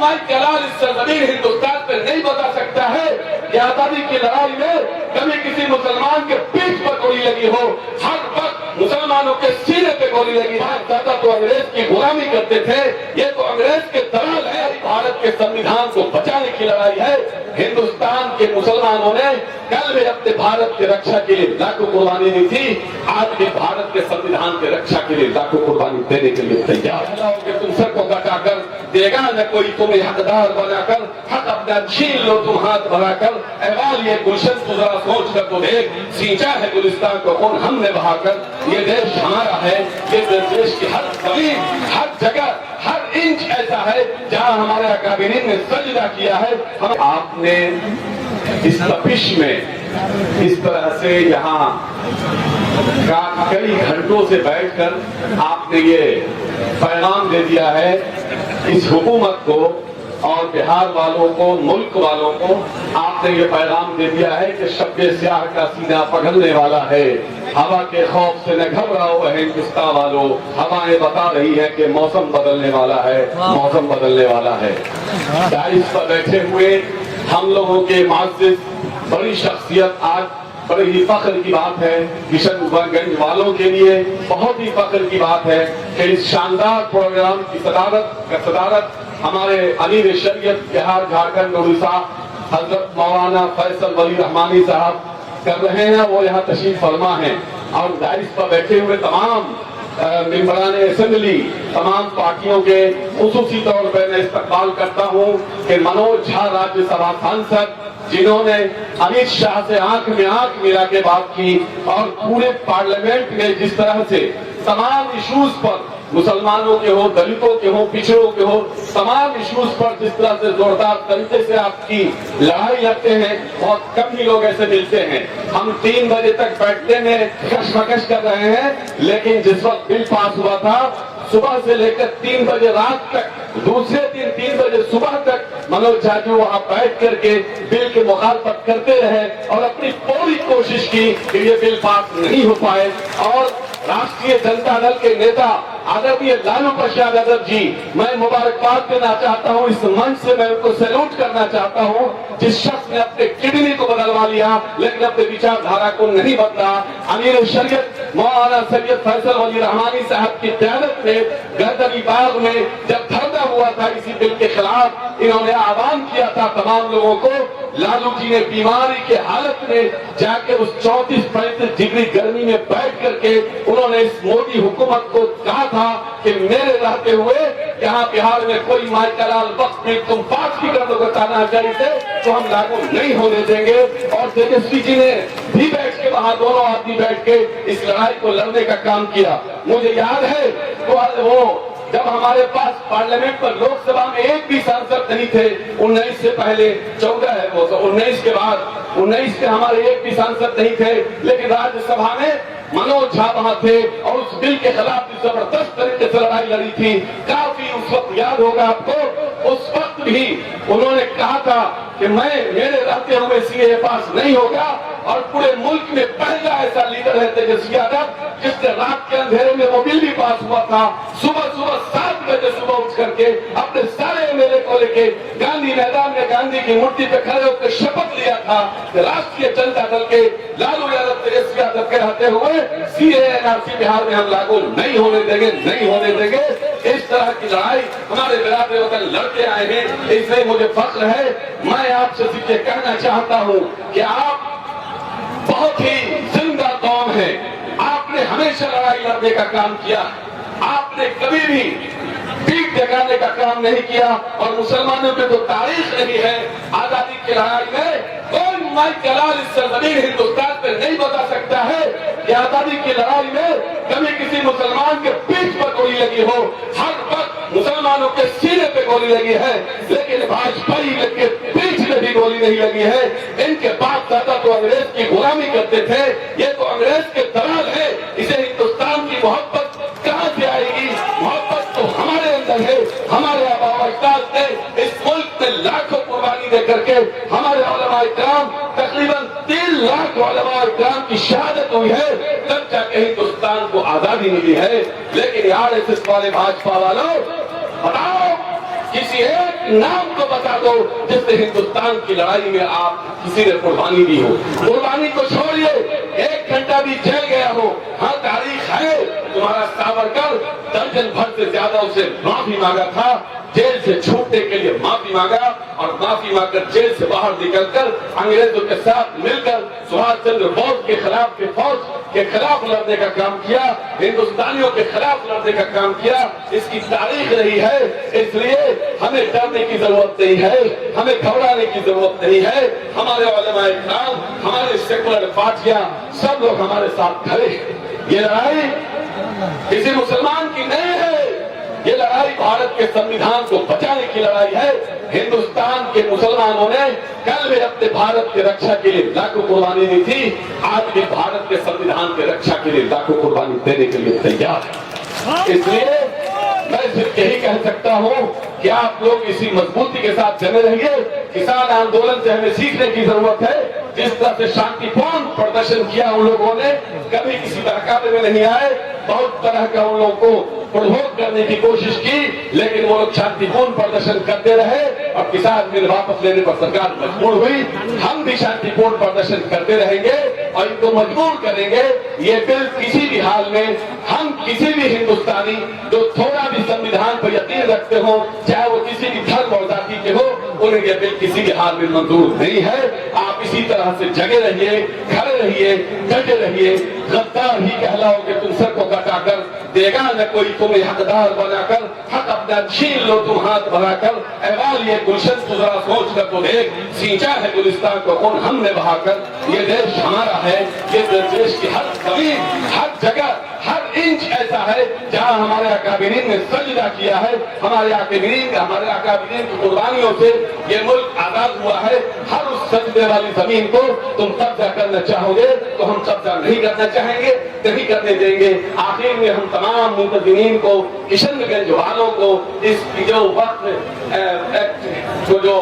مائی کلال اس سرزمین ہندوستان پہ نہیں بتا سکتا ہے کہ آزادی کی لڑائی میں کبھی کسی مسلمان کے پیٹھ پر گولی لگی ہو. ہر وقت مسلمانوں کے سینے پہ گولی لگی ہے. دادا تو انگریز کی غلامی کرتے تھے, یہ تو انگریز کے دلال ہے. بھارت کے سنویدھان کو بچانے کی لڑائی ہے. ہندوستان کے مسلمانوں نے کل بھی اپنے بھارت کے رکشا کے لیے لاکھوں قربانی دی تھی, آج بھی بھارت کے سنویدھان کے رکشا کے لیے لاکھوں قربانی دینے کے لیے تیار ہے. کہ تم سر کو کٹا کر دے گا نہ کوئی تمہیں حقدار بنا کر, حق اپنا چھین لو تم ہاتھ بڑھا کر. احوال یہ گلشن تو ذرا سوچ کر تو دیکھ, سینچا ہے گلستان کو خون ہم نے بہا کر. یہ دیش ہمارا ہے, یہ دیش کی ہر زمین, ہر جگہ, ہر انچ ایسا ہے جہاں ہمارے اکابرین نے سجدہ کیا ہے. آپ نے اس تپش میں اس طرح سے یہاں کئی گھنٹوں سے بیٹھ کر آپ نے یہ پیغام دے دیا ہے اس حکومت کو اور بہار والوں کو, ملک والوں کو. آپ نے یہ پیغام دے دیا ہے کہ شب سیاہ کا سینہ پگھلنے والا ہے. ہوا کے خوف سے نہ گھبراؤ ہندوستان والوں, ہوائیں بتا رہی ہے کہ موسم بدلنے والا ہے, موسم بدلنے والا ہے. دائش پر بیٹھے ہوئے ہم لوگوں کے معزز بڑی شخصیت, آج بڑی ہی فخر کی بات ہے کشن گنج والوں کے لیے, بہت ہی فخر کی بات ہے کہ اس شاندار پروگرام کی صدارت ہمارے امیر شریعت بہار جھارکھنڈ اڑیسہ حضرت مولانا فیصل ولی رحمانی صاحب کر رہے ہیں. وہ یہاں تشریف فرما ہیں اور دائش پر بیٹھے ہوئے تمام ممبران اسمبلی, تمام پارٹیوں کے خصوصی طور پر میں استقبال کرتا ہوں کہ منوج جھا راجیہ سبھا سانسد, جنہوں نے امت شاہ سے آنکھ میں آنکھ ملا کے بات کی اور پورے پارلیمنٹ میں جس طرح سے تمام ایشوز پر, مسلمانوں کے ہو, دلتوں کے ہو, پچھڑوں کے ہو, تمام ایشوز پر جس طرح سے زوردار طریقے سے آپ کی لڑائی لڑتے ہیں, بہت کم ہی لوگ ایسے ملتے ہیں. ہم 3 بجے تک بیٹھنے میں کشمکش کر رہے ہیں, لیکن جس وقت بل پاس ہوا تھا صبح سے لے کر 3 بجے رات تک, دوسرے دن 3 بجے صبح تک منوج جھا جی وہاں بیٹھ کر کے بل کی مخالفت کرتے رہے اور اپنی پوری کوشش کی کہ یہ بل پاس نہیں ہو پائے. اور راشٹریہ جنتا دل کے نیتا آدرنیہ لالو پرساد یادو جی, میں مبارکباد دینا چاہتا ہوں, اس منچ سے میں ان کو سیلوٹ کرنا چاہتا ہوں, جس شخص نے اپنے کڈنی کو بدلوا لیا لیکن اپنے وچار دھارا کو نہیں بدلا. امیر شریعت مولانا سید فیصل ولی رحمانی صاحب کی قیادت میں گردنی باغ میں جب دھرنا ہوا تھا اسی بل کے خلاف, انہوں نے آہوان کیا تھا تمام لوگوں کو. لالو جی نے بیماری کے حالت میں جا کے اس 34-35 ڈگری گرمی میں بیٹھ کر کے انہوں نے اس مودی حکومت کو کہا تھا کہ میرے رہتے ہوئے یہاں بہار میں کوئی مائی کلال وقت میں تم پاس کی کر دو گے تاناچاری سے تو ہم لاگو نہیں ہونے دیں گے. اور تیجسوی جی نے بھی بیٹھ کے وہاں دونوں آدمی بیٹھ کے اس لڑائی کو لڑنے کا کام کیا. مجھے یاد ہے وہ جب ہمارے پاس پارلیمنٹ پر لوک سبھا میں ایک بھی سانسد نہیں تھے, 19 سے پہلے 14 ہے وہ, 19 کے بعد 19 کے ہمارے ایک بھی سانسد نہیں تھے, لیکن راجیہ سبھا میں منوج جھا وہاں تھے اور اس بل کے خلاف زبردست طریقے سے لڑائی لڑی تھی. کافی اس وقت یاد ہوگا آپ کو, اس وقت بھی انہوں نے کہا تھا کہ میرے رہتے ہوئے سی اے پاس نہیں ہوگا. اور پورے ملک میں پہلا ایسا لیڈر ہے تیجسوی یادو جس نے رات کے اندھیرے میں وہ بل بھی پاس ہوا تھا. صبح 7 بجے صبح اٹھ کر کے اپنے سارے ایم ایل اے کو لے کے گاندھی میدان میں گاندھی کی مورتی پہ کھڑے ہو کے شپت لیا تھا کہ راشٹریہ جنتا دل کے لالو یادو تیجسوی یادو کے رہتے ہوئے سی اے این آر سی بہار میں ہم لاگو نہیں ہونے دیں گے, نہیں ہونے دیں گے. اس طرح کی لڑائی ہمارے برادر وطن لڑتے آئے ہیں, اس لیے مجھے فخر ہے. میں آپ سے یہ کہنا چاہتا ہوں کہ آپ بہت ہی زندہ قوم ہے, آپ نے ہمیشہ لڑائی لڑنے کا کام کیا, آپ نے کبھی بھی پیٹ جگانے کا کام نہیں کیا. اور مسلمانوں پہ تو تاریخ نہیں ہے آزادی کی لڑائی میں, کوئی مائی کلال اس سرزمین ہندوستان پہ نہیں بتا سکتا ہے کہ آزادی کی لڑائی میں کبھی کسی مسلمان کے پیٹھ پر گولی لگی ہو. ہر وقت مسلمانوں کے سینے پہ گولی لگی ہے, لیکن بھاجپائی کے پیٹھ میں بھی گولی نہیں لگی ہے. ان کے باپ دادا تو انگریز کی غلامی کرتے تھے, یہ تو انگریز کے دلال ہے. اسے ہندوستان کی محبت کہاں سے آئے گی؟ محبت تو ہمارے اندر ہے. ہمارے آبا و اجداد نے اس ملک میں لاکھوں قربانی دے کر کے ہمارے علماء کرام تقریباً 3 لاکھ علماء کرام کی شہادت ہوئی ہے, تب جا کے ہندوستان کو آزادی ملی ہے. لیکن یار اس والے بھاجپا والوں بتاؤ کسی ایک نام کو بتا دو جس نے ہندوستان کی لڑائی میں آپ کسی نے قربانی دی ہو. قربانی کو چھوڑیے، 1 گھنٹہ بھی جیل گیا ہو. ہاں تاریخ ہے، تمہارا ساورکر درجن بھر سے زیادہ اسے معافی مانگا تھا، جیل سے چھوٹنے کے لیے معافی مانگا، اور معافی مانگ کر جیل سے باہر نکل کر انگریزوں کے ساتھ مل کر سبھاش چندر بوس کے خلاف فوج کے خلاف لڑنے کا کام کیا، ہندوستانیوں کے خلاف لڑنے کا کام کیا. اس کی تاریخ رہی ہے. اس لیے ہمیں ڈرنے کی ضرورت نہیں ہے، ہمیں گھبرانے کی ضرورت نہیں ہے. ہمارے علماء اکرام، ہمارے سیکولر پارٹیاں، سب لوگ ہمارے ساتھ کھڑے ہیں. یہ لڑائی کسی مسلمان کی نہیں ہے، یہ لڑائی بھارت کے سنویدھان کو بچانے کی لڑائی ہے. ہندوستان کے مسلمانوں نے کل بھی اپنے بھارت کے رکشا کے لیے لاکھوں قربانی دی تھی، آج بھی بھارت کے سنویدھان کے رکشا کے لیے لاکھوں قربانی دینے کے لیے تیار ہے. اس لیے میں صرف یہی کہہ سکتا ہوں کہ آپ لوگ اسی مضبوطی کے ساتھ چلے رہیے. کسان آندولن سے ہمیں سیکھنے کی ضرورت ہے. جس طرح سے شانتی پورن پردرشن کیا ان لوگوں نے، کبھی کسی بہکاوے میں نہیں آئے. بہت طرح کا ان لوگوں کو پرووک کرنے کی کوشش کی، لیکن وہ لوگ شانتی پورن پردرشن کرتے رہے اور کسان بل واپس لینے پر سرکار مجبور ہوئی. ہم بھی شانتی پورن پردرشن کرتے رہیں گے اور ان کو مجبور کریں گے. یہ بل کسی بھی حال میں، ہم کسی بھی ہندوستانی جو تھوڑا بھی سنویدھان پر یقین رکھتے ہوں، چاہے وہ کسی بھی دھرم اور ذاتی کے ہو، انہیں یہ بل کسی بھی حال میں منظور نہیں ہے. آپ اسی طرح سے جگے رہیے، کھڑے رہیے، ڈٹے رہیے. غدار ہی کہلاؤ کہ تم سر کو کٹا کر دے گا نہ کوئی تمہیں حقدار بنا کر، حق اپنا چھین لو تم ہاتھ بڑھا کر. احوال یہ گلشن تو ذرا سوچ کر تو دیکھ، سینچا ہے گلستان کو خون ہم نے بہا کر. یہ دیش ہمارا ہے، یہ دیش کی ہر زمین، ہر جگہ، ہر انچ ایسا ہے جہاں ہمارے اکابرین نے سجدہ کیا ہے. ہمارے اکابرین کی قربانیوں سے یہ ملک آزاد ہوا ہے. ہر اس سجدے والی زمین کو تم قبضہ کرنا چاہو گے تو ہم قبضہ نہیں کرنا چاہیں گے، نہیں کرنے دیں گے. آخر میں ہم تمام منتظمین کو، کشن گنج والوں کو، اس کی جو وقت جو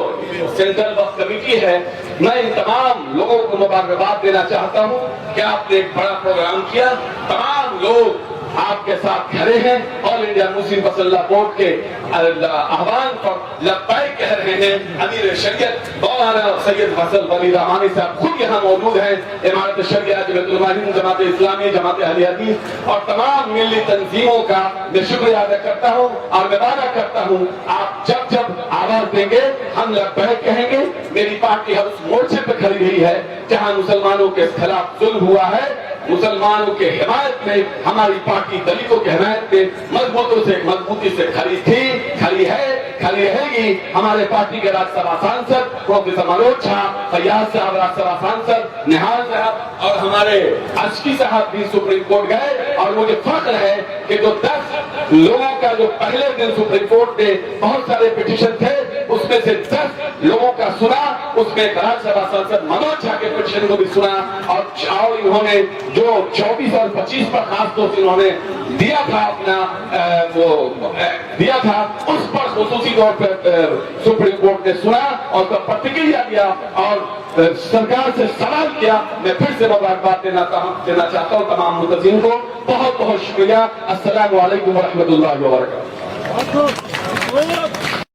سینٹرل وقت کمیٹی ہے، میں ان تمام لوگوں کو مبارکباد دینا چاہتا ہوں کہ آپ نے ایک بڑا پروگرام کیا. تمام لوگ آپ کے ساتھ کھڑے ہیں. آل انڈیا مسلم مسلح بورڈ کے آہوان پر لبیک کہہ رہے ہیں. امیر شریعت مولانا سید فیصل ولی رحمانی صاحب خود یہاں موجود ہیں. امارت شریعہ، جمعیت علماء ہند، جماعت اسلامی، جماعت اہل حدیث اور تمام ملی تنظیموں کا میں شکریہ ادا کرتا ہوں اور میں وعدہ کرتا ہوں آپ جب جب آواز دیں گے ہم لبیک کہیں گے. میری پارٹی ہر اس مورچے پہ کھڑی ہوئی ہے جہاں مسلمانوں کے خلاف ظلم ہوا ہے. مسلمانوں کے حمایت میں ہماری پارٹی دلتوں کی حمایت میں مضبوطی سے کھڑی تھی، کھڑی ہے، کھڑی رہے گی. ہمارے پارٹی کے راجیہ سبھا سانسد پروفیسر منوج جھا، فیاض صاحب راجیہ سبھا سانسد، نہال صاحب اور ہمارے اشکی صاحب بھی سپریم کورٹ گئے. اور مجھے فخر ہے کہ جو 10 لوگوں کا جو پہلے دن سپریم کورٹ نے بہت سارے پٹیشن تھے، اس میں سے 10 لوگوں کا سنا. اس میں راجیہ سبھا سانسد منوج جھا کے پٹیشن کو بھی سنا اور انہوں نے جو 24 اور 25 پر خاص طور سے انہوں نے دیا تھا اپنا وہ دیا تھا، اس پر خصوصی طور پر سپریم کورٹ نے سنا اور اس کا پرتکریا دیا اور سرکار سے سوال کیا. میں پھر سے مبارکباد دینا چاہتا ہوں تمام منتظمین کو. بہت بہت شکریہ. السلام علیکم ورحمۃ اللہ وبرکاتہ.